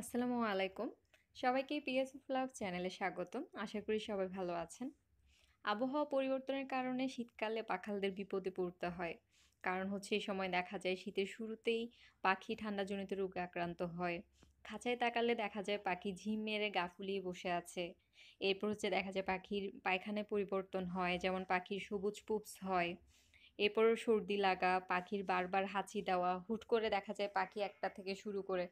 আসসালামু আলাইকুম। সবাইকে পিএস ফ্লাগ চ্যানেলে স্বাগতম। আশা করি সবাই ভালো আছেন। আবহাওয়া পরিবর্তনের কারণে শীতকালে পাখালদের বিপদে পড়তে হয়। কারণ হচ্ছে এই সময় দেখা যায় শীতের শুরুতেই পাখি ঠান্ডাজনিত রোগে আক্রান্ত হয়। খাঁচায় তাকালে দেখা যায় পাখি ঝিম মেরে গা ফুলিয়ে বসে আছে। এরপর হচ্ছে দেখা যায় পাখির পায়খানায় পরিবর্তন হয়, যেমন পাখির সবুজ পুপস হয়। এরপরও সর্দি লাগা, পাখির বারবার হাঁচি দেওয়া, হুট করে দেখা যায় পাখি একটা থেকে শুরু করে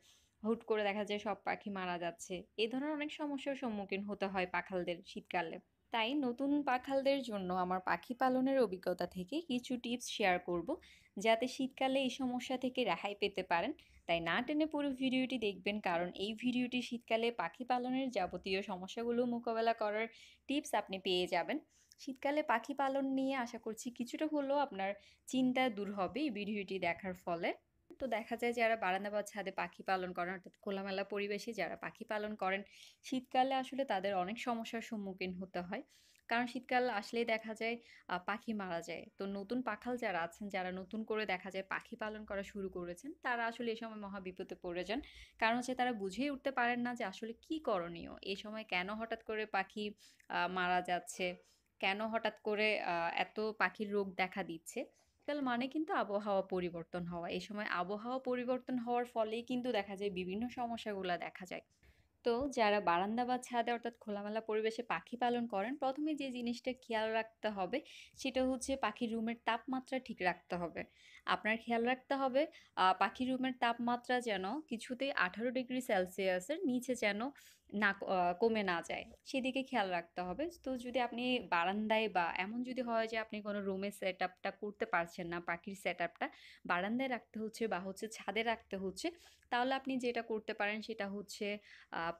হুট করে দেখা যায় সব পাখি মারা যাচ্ছে। এই ধরনের অনেক সমস্যার সম্মুখীন হতে হয় পাখালদের শীতকালে। তাই নতুন পাখালদের জন্য আমার পাখি পালনের অভিজ্ঞতা থেকে কিছু টিপস শেয়ার করব, যাতে শীতকালে এই সমস্যা থেকে রেহাই পেতে পারেন। তাই না টেনে পুরো ভিডিওটি দেখবেন, কারণ এই ভিডিওটি শীতকালে পাখি পালনের যাবতীয় সমস্যাগুলো মোকাবেলা করার টিপস আপনি পেয়ে যাবেন। শীতকালে পাখি পালন নিয়ে আশা করছি কিছুটা হলেও আপনার চিন্তা দূর হবে এই ভিডিওটি দেখার ফলে। তো দেখা যায় যারা বারান্দা বা ছাদে পাখি পালন করেন, অর্থাৎ খোলামেলা পরিবেশে যারা পাখি পালন করেন, শীতকালে আসলে তাদের অনেক সমস্যার সম্মুখীন হতে হয়। কারণ শীতকাল আসলেই দেখা যায় পাখি মারা যায়। তো নতুন পাখাল যারা আছেন, যারা নতুন করে দেখা যায় পাখি পালন করা শুরু করেছেন, তারা আসলে এই সময় মহা বিপদে পড়ে যান। কারণ হচ্ছে তারা বুঝেই উঠতে পারেন না যে আসলে কি করণীয়? এই সময় কেন হঠাৎ করে পাখি মারা যাচ্ছে? কেন হঠাৎ করে এত পাখির রোগ দেখা দিচ্ছে? শীতকাল মানে কিন্তু আবহাওয়া পরিবর্তন হওয়া। এই সময় আবহাওয়া পরিবর্তন হওয়ার ফলেই কিন্তু দেখা যায় বিভিন্ন সমস্যাগুলা দেখা যায়। তো যারা বারান্দা বা ছাদে অর্থাৎ খোলামেলা পরিবেশে পাখি পালন করেন, ১ম এ যে জিনিসটা খেয়াল রাখতে হবে সেটা হচ্ছে পাখির রুমের তাপমাত্রা ঠিক রাখতে হবে। আপনার খেয়াল রাখতে হবে পাখির রুমের তাপমাত্রা যেন কিছুতেই ১৮ ডিগ্রি সেলসিয়াসের নিচে যেন না কমে না যায়, সেদিকে খেয়াল রাখতে হবে। তো যদি আপনি বারান্দায় বা এমন যদি হয় যে আপনি কোনো রুমে সেটআপটা করতে পারছেন না, পাখির সেটআপটা বারান্দায় রাখতে হচ্ছে বা হচ্ছে ছাদে রাখতে হচ্ছে, তাহলে আপনি যেটা করতে পারেন সেটা হচ্ছে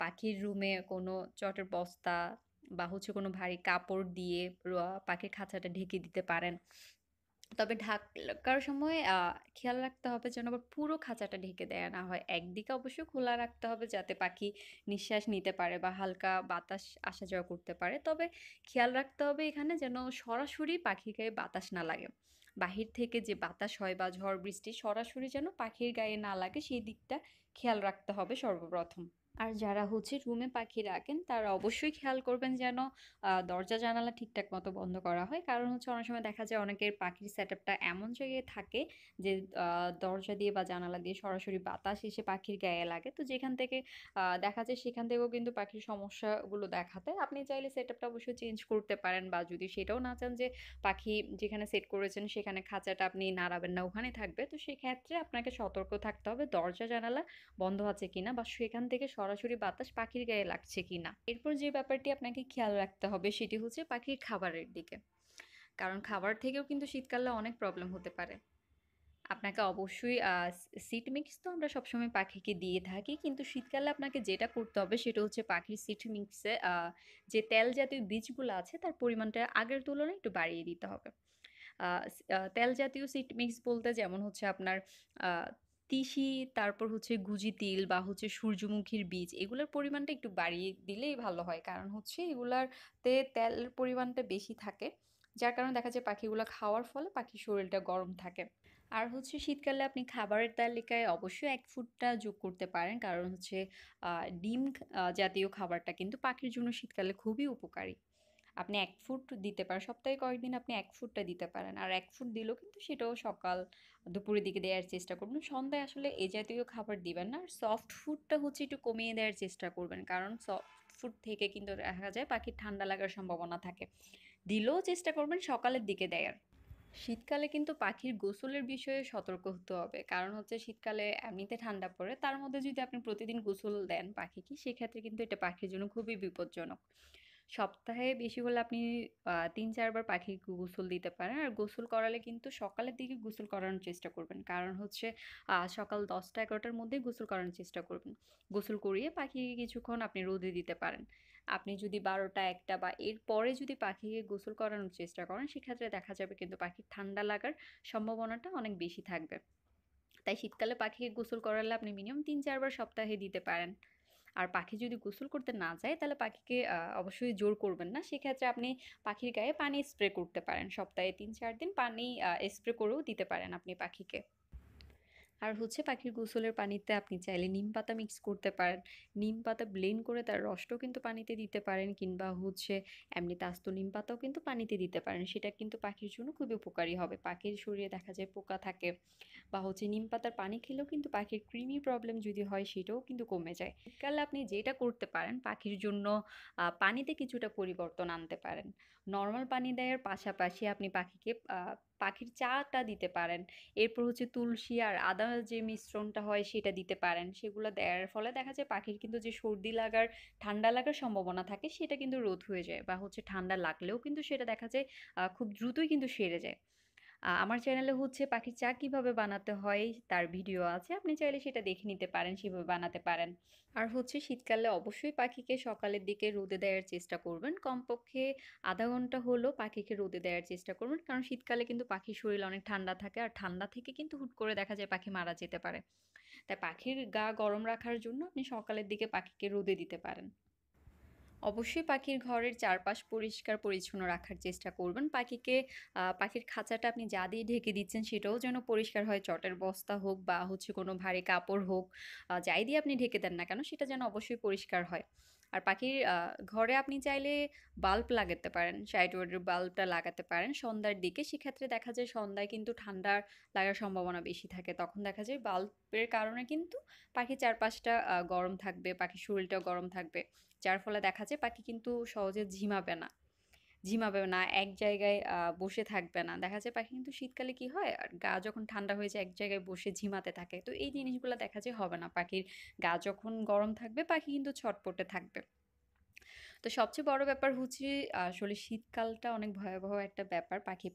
পাখির রুমে কোনো চটের বস্তা বা হচ্ছে কোনো ভারী কাপড় দিয়ে পাখির খাঁচাটা ঢেকে দিতে পারেন। তবে ঢাকার সময় খেয়াল রাখতে হবে যেন আবার পুরো খাঁচাটা ঢেকে দেয়া না হয়। একদিকে অবশ্যই খোলা রাখতে হবে যাতে পাখি নিঃশ্বাস নিতে পারে বা হালকা বাতাস আসা যাওয়া করতে পারে। তবে খেয়াল রাখতে হবে এখানে যেন সরাসরি পাখির গায়ে বাতাস না লাগে। বাহির থেকে যে বাতাস হয় বা ঝড় বৃষ্টি সরাসরি যেন পাখির গায়ে না লাগে, সেই দিকটা খেয়াল রাখতে হবে সর্বপ্রথম। আর যারা হচ্ছে রুমে পাখি রাখেন তারা অবশ্যই খেয়াল করবেন যেন দরজা জানালা ঠিকঠাক মতো বন্ধ করা হয়। কারণ হচ্ছে অনেক সময় দেখা যায় অনেকের পাখির সেটআপটা এমন জায়গায় থাকে যে দরজা দিয়ে বা জানালা দিয়ে সরাসরি বাতাস এসে পাখির গায়ে লাগে। তো যেখান থেকে দেখা যায় সেখান থেকেও কিন্তু পাখির সমস্যাগুলো দেখা দেয়। আপনি চাইলে সেটআপটা অবশ্যই চেঞ্জ করতে পারেন, বা যদি সেটাও না চান যে পাখি যেখানে সেট করেছেন সেখানে খাঁচাটা আপনি নাড়াবেন না, ওখানেই থাকবে। তো সেক্ষেত্রে আপনাকে সতর্ক থাকতে হবে দরজা জানালা বন্ধ আছে কিনা বা সেখান থেকে সরাসরি বাতাস পাখির গায়ে লাগছে কিনা। এরপর যে ব্যাপারটি আপনাকে খেয়াল রাখতে হবে সেটি হচ্ছে পাখির খাবারের দিকে। কারণ খাবার থেকেও কিন্তু শীতকালে অনেক প্রবলেম হতে পারে। আপনাকে অবশ্যই সিড মিক্স তো আমরা সবসময় পাখিকে দিয়ে থাকি। কিন্তু শীতকালে আপনাকে যেটা করতে হবে সেটা হচ্ছে পাখির সিড মিক্সে যে তেল জাতীয় বীজগুলো আছে তার পরিমাণটা আগের তুলনায় একটু বাড়িয়ে দিতে হবে। তেল জাতীয় সিড মিক্স বলতে যেমন হচ্ছে আপনার আ তিসি, তারপর হচ্ছে গুজি তিল বা হচ্ছে সূর্যমুখীর বীজ, এগুলোর পরিমাণটা একটু বাড়িয়ে দিলেই ভালো হয়। কারণ হচ্ছে এগুলাতে তেলের পরিমাণটা বেশি থাকে। যার কারণে দেখা যায় পাখিগুলা খাওয়ার ফলে পাখির শরীরটা গরম থাকে। আর হচ্ছে শীতকালে আপনি খাবারের তালিকায় অবশ্যই এগ ফুডটা যোগ করতে পারেন। কারণ হচ্ছে আ ডিম জাতীয় খাবারটা কিন্তু পাখির জন্য শীতকালে খুবই উপকারী। আপনি এক ফুট দিতে পারেন। সপ্তাহে কয়েকদিন আপনি এক ফুটটা দিতে পারেন। আর এক ফুট দিলেও কিন্তু সেটাও সকাল, দুপুরের দিকে দেয়ার চেষ্টা করবেন। সন্ধ্যায় আসলে এ জাতীয় খাবার দিবেন না। আর সফট ফুডটা হচ্ছে একটু কমিয়ে দেওয়ার চেষ্টা করবেন। কারণ সফট ফুড থেকে কিন্তু দেখা যায় পাখির ঠান্ডা লাগার সম্ভাবনা থাকে। দিলেও চেষ্টা করবেন সকালের দিকে দেয়ার। শীতকালে কিন্তু পাখির গোসলের বিষয়ে সতর্ক হতে হবে। কারণ হচ্ছে শীতকালে এমনিতে ঠান্ডা পড়ে। তার মধ্যে যদি আপনি প্রতিদিন গোসল দেন পাখিকে, সেক্ষেত্রে কিন্তু এটা পাখির জন্য খুবই বিপজ্জনক। সপ্তাহে বেশি হলে আপনি ৩-৪ বার পাখিকে গোসল দিতে পারেন। আর গোসল করালে কিন্তু সকালের দিকে গোসল করানোর চেষ্টা করবেন। কারণ হচ্ছে সকাল ১০টা-১১টার মধ্যেই গোসল করানোর চেষ্টা করবেন। গোসল করিয়ে পাখিকে কিছুক্ষণ আপনি রোদে দিতে পারেন। আপনি যদি ১২টা-১টা বা এর পরে যদি পাখিকে গোসল করানোর চেষ্টা করেন, সেক্ষেত্রে দেখা যাবে কিন্তু পাখির ঠান্ডা লাগার সম্ভাবনাটা অনেক বেশি থাকবে। তাই শীতকালে পাখিকে গোসল করালে আপনি মিনিমাম ৩-৪ বার সপ্তাহে দিতে পারেন। আর পাখি যদি গোসল করতে না চায় তাহলে পাখিকে অবশ্যই জোর করবেন না। সেক্ষেত্রে আপনি পাখির গায়ে পানি স্প্রে করতে পারেন। সপ্তাহে ৩-৪ দিন পানি স্প্রে করেও দিতে পারেন আপনি পাখিকে। আর হচ্ছে পাখির গোসলের পানিতে আপনি চাইলে নিম পাতা মিক্স করতে পারেন। নিম পাতা ব্লেন্ড করে তার রসটাও কিন্তু পানিতে দিতে পারেন, কিংবা হচ্ছে এমনিতে আস্ত নিম পাতাও কিন্তু পানিতে দিতে পারেন। সেটা কিন্তু পাখির জন্য খুবই উপকারী হবে। পাখির শরীরে দেখা যায় পোকা থাকে, বা হচ্ছে নিম পাতার পানি খেলেও কিন্তু পাখির কৃমি প্রবলেম যদি হয় সেটাও কিন্তু কমে যায়। শীতকালে আপনি যেটা করতে পারেন পাখির জন্য, পানিতে কিছুটা পরিবর্তন আনতে পারেন। নরমাল পানি দেওয়ার পাশাপাশি আপনি পাখিকে পাখির চাটা দিতে পারেন। এরপর হচ্ছে তুলসী আর আদা যে মিশ্রণটা হয় সেটা দিতে পারেন। সেগুলো দেওয়ার ফলে দেখা যায় পাখির কিন্তু যে সর্দি লাগার, ঠান্ডা লাগার সম্ভাবনা থাকে সেটা কিন্তু রোধ হয়ে যায়, বা হচ্ছে ঠান্ডা লাগলেও কিন্তু সেটা দেখা যায় খুব দ্রুতই কিন্তু সেরে যায়। আমার চ্যানেলে হচ্ছে পাখির চা কিভাবে বানাতে হয় তার ভিডিও আছে। আপনি চাইলে সেটা দেখে নিতে পারেন, সেভাবে বানাতে পারেন। আর হচ্ছে শীতকালে অবশ্যই পাখিকে সকালের দিকে রোদে দেওয়ার চেষ্টা করবেন। কমপক্ষে ০.৫ ঘন্টা হলেও পাখিকে রোদে দেওয়ার চেষ্টা করবেন। কারণ শীতকালে কিন্তু পাখির শরীর অনেক ঠান্ডা থাকে। আর ঠান্ডা থেকে কিন্তু হুট করে দেখা যায় পাখি মারা যেতে পারে। তাই পাখির গা গরম রাখার জন্য আপনি সকালের দিকে পাখিকে রোদে দিতে পারেন। অবশ্যই পাখির ঘরের চারপাশ পরিষ্কার পরিচ্ছন্ন রাখার চেষ্টা করবেন। পাখিকে পাখির খাঁচাটা আপনি যা দিয়ে ঢেকে দিচ্ছেন সেটাও যেন পরিষ্কার হয়। চটের বস্তা হোক বা হচ্ছে কোনো ভারী কাপড় হোক, যাই দিয়ে আপনি ঢেকে দেন না কেন সেটা যেন অবশ্যই পরিষ্কার হয়। আর পাখির ঘরে আপনি চাইলে বাল্ব লাগাতে পারেন। সাইড ওয়ার্ডের বাল্বটা লাগাতে পারেন সন্ধ্যার দিকে। সেক্ষেত্রে দেখা যায় সন্ধ্যায় কিন্তু ঠান্ডা লাগার সম্ভাবনা বেশি থাকে। তখন দেখা যায় বাল্বের কারণে কিন্তু পাখির চারপাশটা গরম থাকবে, পাখির শরীরটাও গরম থাকবে। যার ফলে দেখা যায় পাখি কিন্তু সহজে ঝিমাবে না, এক জায়গায় বসে থাকবে না। দেখা যায় পাখি কিন্তু শীতকালে কি হয়? আর গা যখন ঠান্ডা হয়ে যায় এক জায়গায় বসে ঝিমাতে থাকে। তো এই জিনিসগুলা দেখা যায় হবে না। পাখির গা যখন গরম থাকবে পাখি কিন্তু ছটপটে থাকবে। তো সবচেয়ে বড় ব্যাপার হচ্ছে আসলে শীতকালটা অনেক ভয়াবহ একটা ব্যাপার পাখি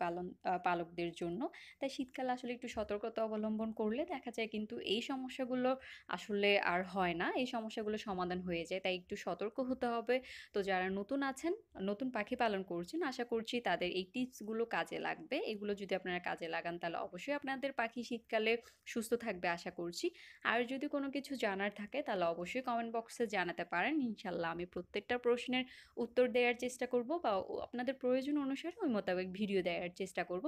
পালকদের জন্য। তাই শীতকালে আসলে একটু সতর্কতা অবলম্বন করলে দেখা যায় কিন্তু এই সমস্যাগুলো আসলে আর হয় না। এই সমস্যাগুলো সমাধান হয়ে যায়। তাই একটু সতর্ক হতে হবে। তো যারা নতুন আছেন, নতুন পাখি পালন করছেন, আশা করছি তাদের এই টিপসগুলো কাজে লাগবে। এগুলো যদি আপনারা কাজে লাগান তাহলে অবশ্যই আপনাদের পাখি শীতকালে সুস্থ থাকবে আশা করছি। আর যদি কোনো কিছু জানার থাকে তাহলে অবশ্যই কমেন্ট বক্সে জানাতে পারেন। ইনশাআল্লাহ আমি প্রত্যেকটা প্রশ্নের উত্তর দেওয়ার চেষ্টা করব, বা আপনাদের প্রয়োজন অনুসারে ওই মোতাবেক ভিডিও দেওয়ার চেষ্টা করব।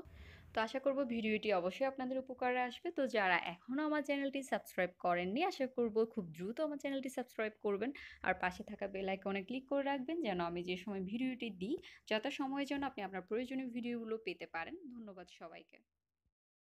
তো আশা করব ভিডিওটি অবশ্যই আপনাদের উপকারে আসবে। তো যারা এখনও আমার চ্যানেলটি সাবস্ক্রাইব করেননি আশা করব খুব দ্রুত আমার চ্যানেলটি সাবস্ক্রাইব করবেন। আর পাশে থাকা বেল আইকনে ক্লিক করে রাখবেন যেন আমি যে সময় ভিডিওটি দিই যত সময়ের জন্য আপনি আপনার প্রয়োজনীয় ভিডিওগুলো পেতে পারেন। ধন্যবাদ সবাইকে।